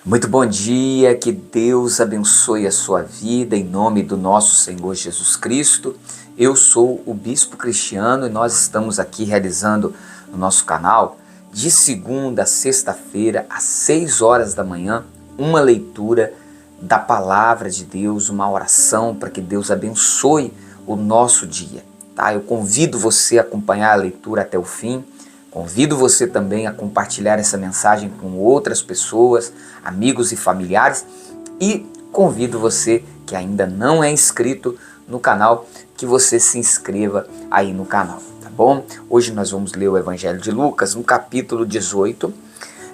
Muito bom dia, que Deus abençoe a sua vida em nome do nosso Senhor Jesus Cristo. Eu sou o Bispo Cristiano e nós estamos aqui realizando no nosso canal de segunda a sexta-feira às 6 horas da manhã uma leitura da Palavra de Deus, uma oração para que Deus abençoe o nosso dia. Tá? Eu convido você a acompanhar a leitura até o fim. Convido você também a compartilhar essa mensagem com outras pessoas, amigos e familiares, e convido você que ainda não é inscrito no canal, que você se inscreva aí no canal, tá bom? Hoje nós vamos ler o Evangelho de Lucas, no capítulo 18,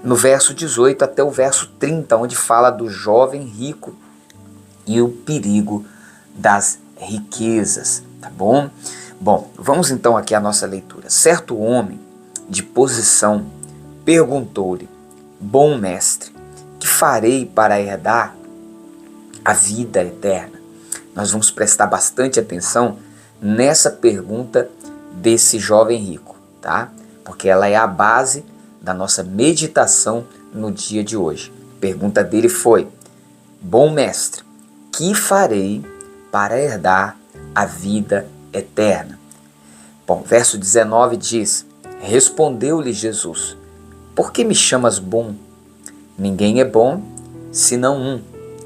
no verso 18 até o verso 30, onde fala do jovem rico e o perigo das riquezas, tá bom? Bom, vamos então aqui à nossa leitura. Certo homem de posição perguntou-lhe: Bom mestre, que farei para herdar a vida eterna? Nós vamos prestar bastante atenção nessa pergunta desse jovem rico, tá? Porque ela é a base da nossa meditação no dia de hoje. A pergunta dele foi: Bom mestre, que farei para herdar a vida eterna? Bom, verso 19 diz: Respondeu-lhe Jesus: Por que me chamas bom? Ninguém é bom, senão um,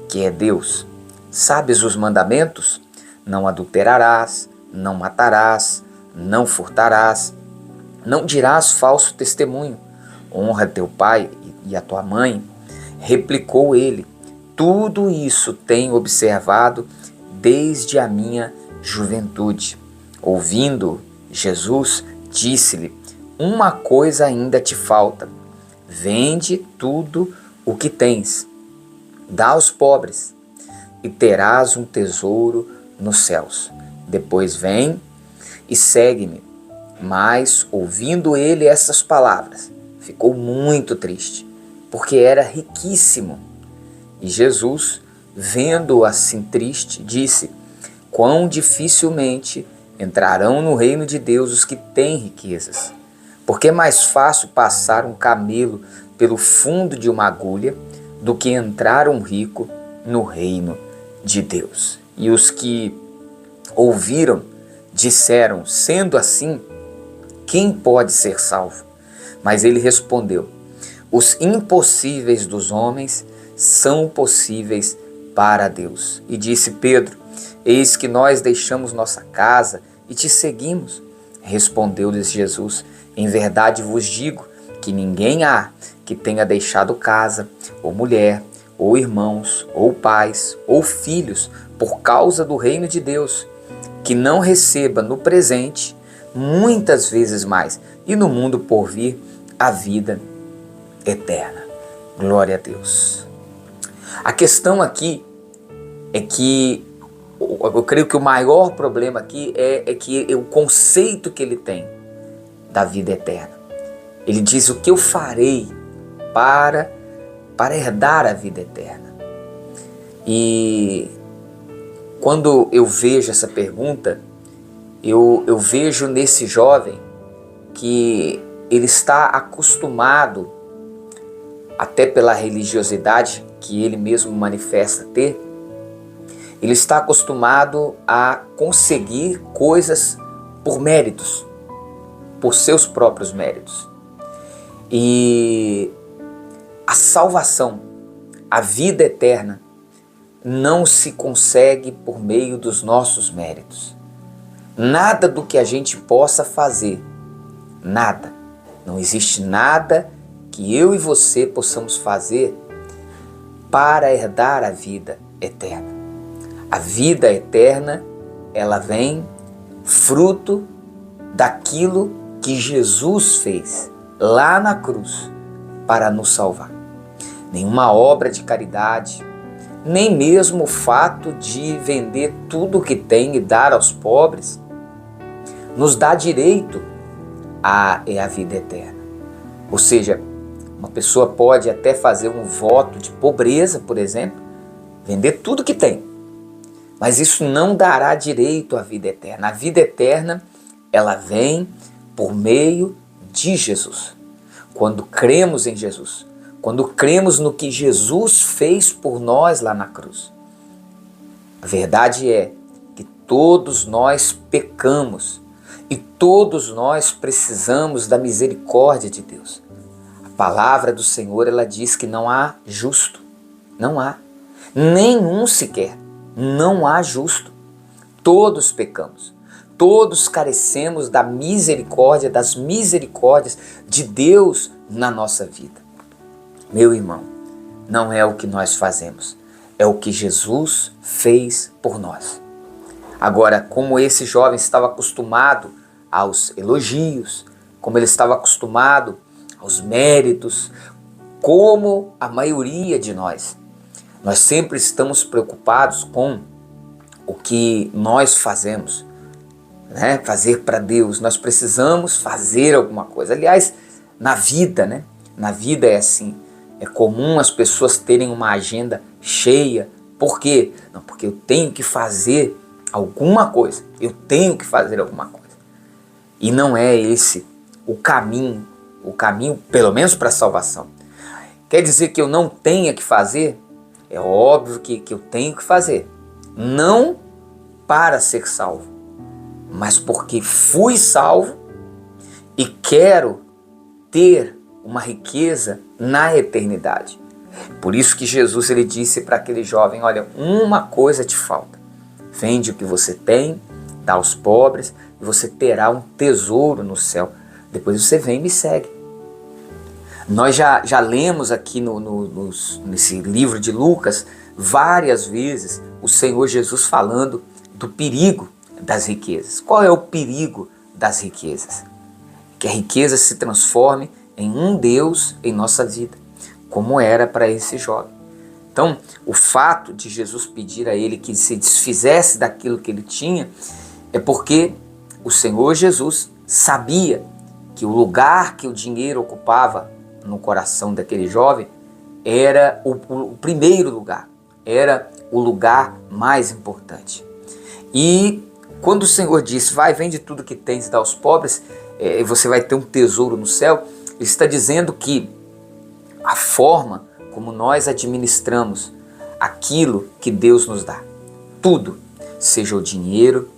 que é Deus. Sabes os mandamentos? Não adulterarás, não matarás, não furtarás, não dirás falso testemunho, honra teu pai e a tua mãe. Replicou ele: Tudo isso tenho observado desde a minha juventude. Ouvindo, Jesus disse-lhe: Uma coisa ainda te falta. Vende tudo o que tens, dá aos pobres, e terás um tesouro nos céus. Depois vem e segue-me. Mas, ouvindo ele essas palavras, ficou muito triste, porque era riquíssimo. E Jesus, vendo-o assim triste, disse: Quão dificilmente entrarão no reino de Deus os que têm riquezas. Porque é mais fácil passar um camelo pelo fundo de uma agulha do que entrar um rico no reino de Deus. E os que ouviram disseram: Sendo assim, quem pode ser salvo? Mas ele respondeu: Os impossíveis dos homens são possíveis para Deus. E disse Pedro: Eis que nós deixamos nossa casa e te seguimos. Respondeu-lhes Jesus: Em verdade vos digo que ninguém há que tenha deixado casa, ou mulher, ou irmãos, ou pais, ou filhos, por causa do reino de Deus, que não receba no presente muitas vezes mais, e no mundo por vir a vida eterna. Glória a Deus. A questão aqui é que eu creio que o maior problema aqui é que o conceito que ele tem da vida eterna. Ele diz: o que eu farei para herdar a vida eterna? E quando eu vejo essa pergunta, eu vejo nesse jovem que ele está acostumado, até pela religiosidade que ele mesmo manifesta ter, ele está acostumado a conseguir coisas por méritos, por seus próprios méritos. E a salvação, a vida eterna, não se consegue por meio dos nossos méritos. Nada do que a gente possa fazer, nada, não existe nada que eu e você possamos fazer para herdar a vida eterna. A vida eterna, ela vem fruto daquilo que Jesus fez lá na cruz para nos salvar. Nenhuma obra de caridade, nem mesmo o fato de vender tudo o que tem e dar aos pobres, nos dá direito à vida eterna. Ou seja, uma pessoa pode até fazer um voto de pobreza, por exemplo, vender tudo que tem, mas isso não dará direito à vida eterna. A vida eterna, ela vem por meio de Jesus. Quando cremos em Jesus, quando cremos no que Jesus fez por nós lá na cruz. A verdade é que todos nós pecamos e todos nós precisamos da misericórdia de Deus. A palavra do Senhor, ela diz que não há justo, não há, nenhum sequer, não há justo. Todos pecamos, todos carecemos da misericórdia, das misericórdias de Deus na nossa vida. Meu irmão, não é o que nós fazemos, é o que Jesus fez por nós. Agora, como esse jovem estava acostumado aos elogios, como ele estava acostumado aos méritos, como a maioria de nós sempre estamos preocupados com o que nós fazemos, né? Fazer para Deus, nós precisamos fazer alguma coisa. Aliás, na vida, né? Na vida é assim, é comum as pessoas terem uma agenda cheia. Por quê? Não, porque eu tenho que fazer alguma coisa, eu tenho que fazer alguma coisa. E não é esse o caminho pelo menos para a salvação. Quer dizer que eu não tenha que fazer? É óbvio que eu tenho que fazer. Não para ser salvo, mas porque fui salvo e quero ter uma riqueza na eternidade. Por isso que Jesus, ele disse para aquele jovem: olha, uma coisa te falta. Vende o que você tem, dá aos pobres e você terá um tesouro no céu. Depois você vem e me segue. Nós já lemos aqui nesse livro de Lucas várias vezes o Senhor Jesus falando do perigo das riquezas. Qual é o perigo das riquezas? Que a riqueza se transforme em um Deus em nossa vida, como era para esse jovem. Então, o fato de Jesus pedir a ele que se desfizesse daquilo que ele tinha é porque o Senhor Jesus sabia que o lugar que o dinheiro ocupava no coração daquele jovem era o primeiro lugar, era o lugar mais importante. E quando o Senhor disse: vai, vende tudo que tens e dá aos pobres, você vai ter um tesouro no céu, ele está dizendo que a forma como nós administramos aquilo que Deus nos dá, tudo, seja o dinheiro,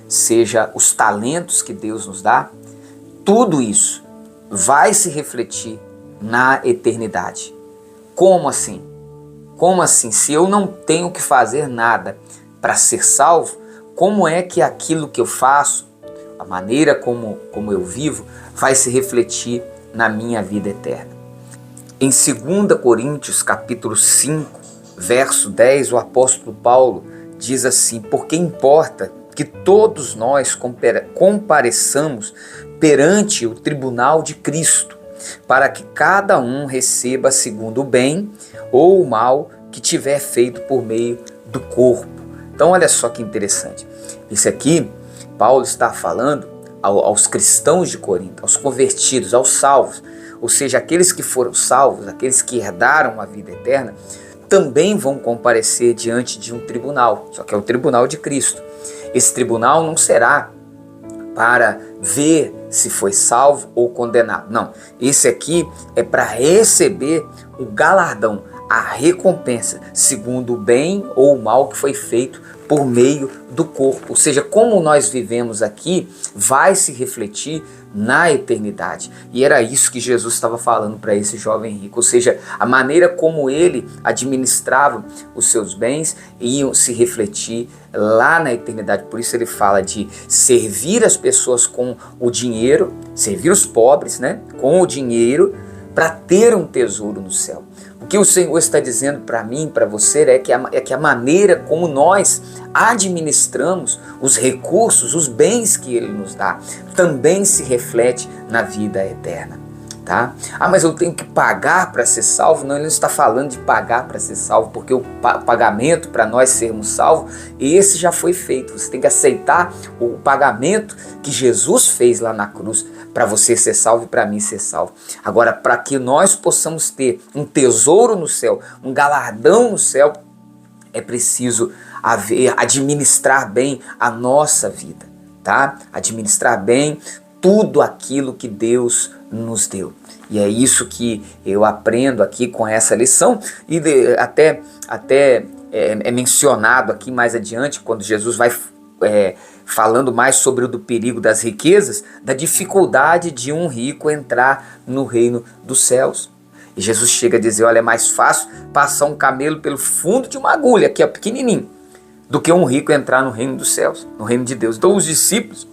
seja os talentos que Deus nos dá, tudo isso vai se refletir na eternidade. Como assim? Como assim? Se eu não tenho que fazer nada para ser salvo, como é que aquilo que eu faço, a maneira como eu vivo, vai se refletir na minha vida eterna? Em 2 Coríntios capítulo 5, verso 10, o apóstolo Paulo diz assim: porque importa que todos nós compareçamos perante o tribunal de Cristo, para que cada um receba segundo o bem ou o mal que tiver feito por meio do corpo. Então olha só que interessante. Isso aqui, Paulo está falando aos cristãos de Corinto, aos convertidos, aos salvos. Ou seja, aqueles que foram salvos, aqueles que herdaram a vida eterna, também vão comparecer diante de um tribunal, só que é o tribunal de Cristo. Esse tribunal não será para ver se foi salvo ou condenado. Não, esse aqui é para receber o galardão, a recompensa, segundo o bem ou o mal que foi feito por meio do corpo. Ou seja, como nós vivemos aqui, vai se refletir na eternidade. E era isso que Jesus estava falando para esse jovem rico. Ou seja, a maneira como ele administrava os seus bens iam se refletir lá na eternidade. Por isso ele fala de servir as pessoas com o dinheiro, servir os pobres, né, com o dinheiro, para ter um tesouro no céu. O que o Senhor está dizendo para mim, para você, é que a maneira como nós administramos os recursos, os bens que Ele nos dá, também se reflete na vida eterna. Tá? Ah, mas eu tenho que pagar para ser salvo? Não, ele não está falando de pagar para ser salvo, porque o pagamento para nós sermos salvos, esse já foi feito. Você tem que aceitar o pagamento que Jesus fez lá na cruz para você ser salvo e para mim ser salvo. Agora, para que nós possamos ter um tesouro no céu, um galardão no céu, é preciso administrar bem a nossa vida, tá? Administrar bem tudo aquilo que Deus nos deu. E é isso que eu aprendo aqui com essa lição, e até é mencionado aqui mais adiante, quando Jesus vai falando mais sobre o do perigo das riquezas, da dificuldade de um rico entrar no reino dos céus. E Jesus chega a dizer, olha, é mais fácil passar um camelo pelo fundo de uma agulha, que é pequenininho, do que um rico entrar no reino dos céus, no reino de Deus. Então os discípulos,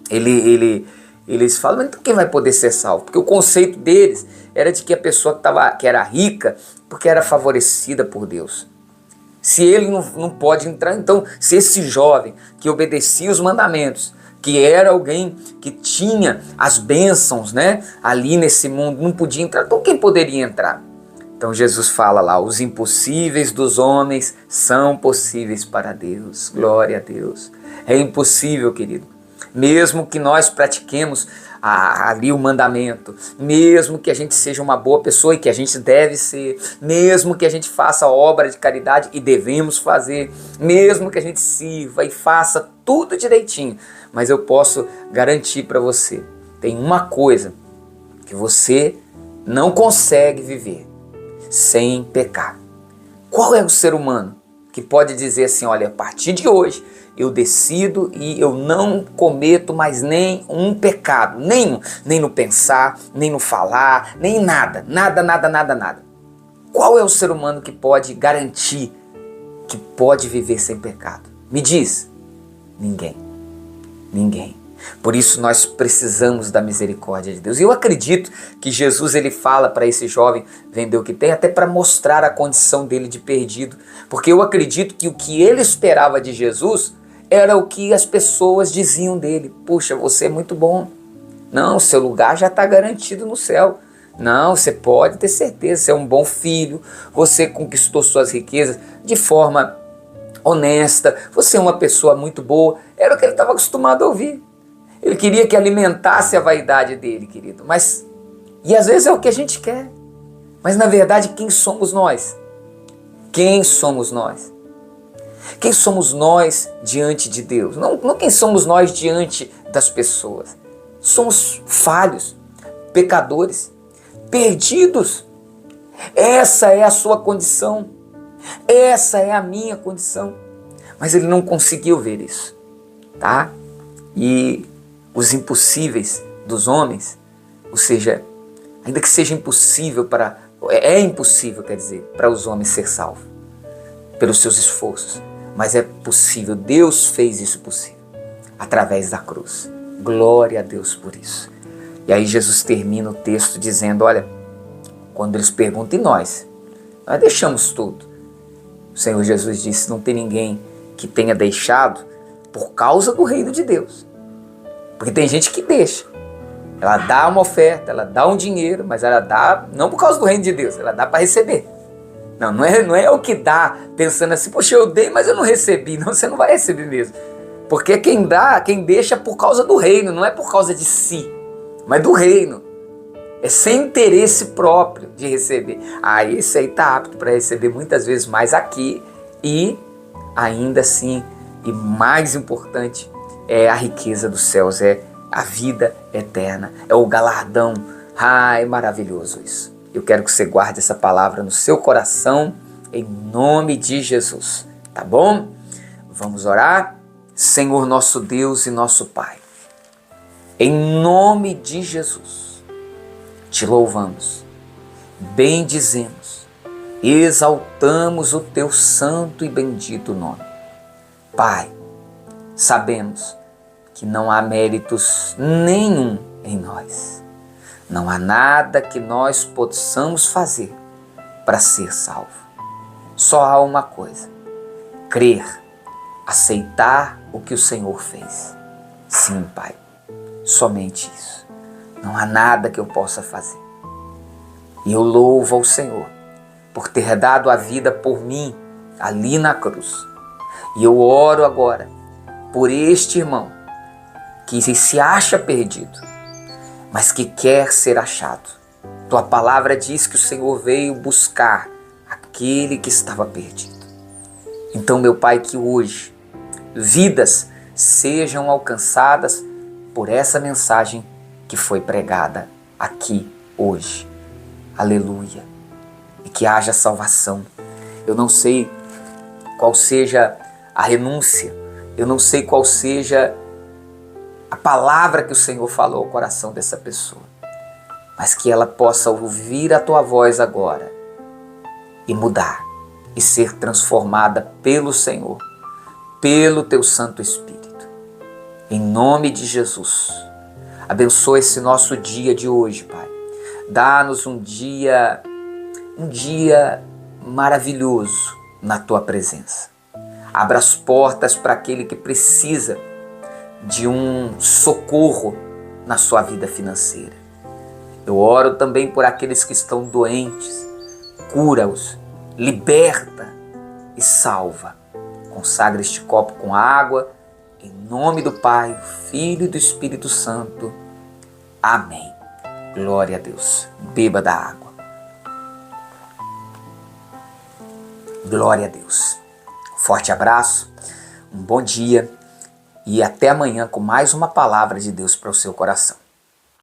eles falam, mas então quem vai poder ser salvo? Porque o conceito deles era de que a pessoa que era rica, porque era favorecida por Deus. Se ele não pode entrar, então se esse jovem que obedecia os mandamentos, que era alguém que tinha as bênçãos, né, ali nesse mundo, não podia entrar, então quem poderia entrar? Então Jesus fala lá, os impossíveis dos homens são possíveis para Deus. Glória a Deus. É impossível, querido. Mesmo que nós pratiquemos ali o mandamento, mesmo que a gente seja uma boa pessoa, e que a gente deve ser, mesmo que a gente faça obra de caridade, e devemos fazer, mesmo que a gente sirva e faça tudo direitinho, mas eu posso garantir para você, tem uma coisa que você não consegue viver sem pecar. Qual é o ser humano que pode dizer assim, olha, a partir de hoje eu decido e eu não cometo mais nem um pecado, nenhum, nem no pensar, nem no falar, nem nada. Qual é o ser humano que pode garantir que pode viver sem pecado? Me diz. Ninguém. Por isso nós precisamos da misericórdia de Deus. E eu acredito que Jesus ele fala para esse jovem vender o que tem, até para mostrar a condição dele de perdido. Porque eu acredito que o que ele esperava de Jesus era o que as pessoas diziam dele. Puxa, você é muito bom. Não, seu lugar já está garantido no céu. Não, você pode ter certeza, você é um bom filho, você conquistou suas riquezas de forma honesta, você é uma pessoa muito boa. Era o que ele estava acostumado a ouvir. Ele queria que alimentasse a vaidade dele, querido. E às vezes é o que a gente quer. Mas na verdade, quem somos nós? Quem somos nós? Quem somos nós diante de Deus? Não quem somos nós diante das pessoas. Somos falhos, pecadores, perdidos. Essa é a sua condição. Essa é a minha condição. Mas ele não conseguiu ver isso, tá? E os impossíveis dos homens, ou seja, ainda que seja impossível é impossível, quer dizer, para os homens ser salvos pelos seus esforços, mas é possível, Deus fez isso possível, através da cruz. Glória a Deus por isso. E aí Jesus termina o texto dizendo, olha, quando eles perguntam, e nós deixamos tudo. O Senhor Jesus disse, não tem ninguém que tenha deixado por causa do reino de Deus. Porque tem gente que deixa. Ela dá uma oferta, ela dá um dinheiro, mas ela dá não por causa do reino de Deus, ela dá para receber. Não é o que dá pensando assim, poxa, eu dei, mas eu não recebi. Não, você não vai receber mesmo. Porque quem deixa por causa do reino, não é por causa de si, mas do reino. É sem interesse próprio de receber. Esse aí está apto para receber muitas vezes mais aqui e ainda assim, e mais importante, é a riqueza dos céus, é a vida eterna, é o galardão. É maravilhoso isso. Eu quero que você guarde essa palavra no seu coração, em nome de Jesus, tá bom? Vamos orar? Senhor nosso Deus e nosso Pai, em nome de Jesus, te louvamos, bendizemos, exaltamos o teu santo e bendito nome. Pai, sabemos que não há méritos nenhum em nós. Não há nada que nós possamos fazer para ser salvo. Só há uma coisa: crer, aceitar o que o Senhor fez. Sim, Pai, somente isso. Não há nada que eu possa fazer. E eu louvo ao Senhor por ter dado a vida por mim ali na cruz. E eu oro agora por este irmão que se acha perdido, mas que quer ser achado. Tua palavra diz que o Senhor veio buscar aquele que estava perdido. Então, meu Pai, que hoje vidas sejam alcançadas por essa mensagem que foi pregada aqui hoje. Aleluia. E que haja salvação. Eu não sei qual seja a renúncia, eu não sei qual seja a palavra que o Senhor falou ao coração dessa pessoa, mas que ela possa ouvir a tua voz agora e mudar e ser transformada pelo Senhor, pelo teu Santo Espírito. Em nome de Jesus, abençoa esse nosso dia de hoje, Pai. Dá-nos um dia maravilhoso na tua presença. Abra as portas para aquele que precisa de um socorro na sua vida financeira. Eu oro também por aqueles que estão doentes. Cura-os, liberta e salva. Consagra este copo com água, em nome do Pai, do Filho e do Espírito Santo. Amém. Glória a Deus. Beba da água. Glória a Deus. Forte abraço, um bom dia e até amanhã com mais uma palavra de Deus para o seu coração.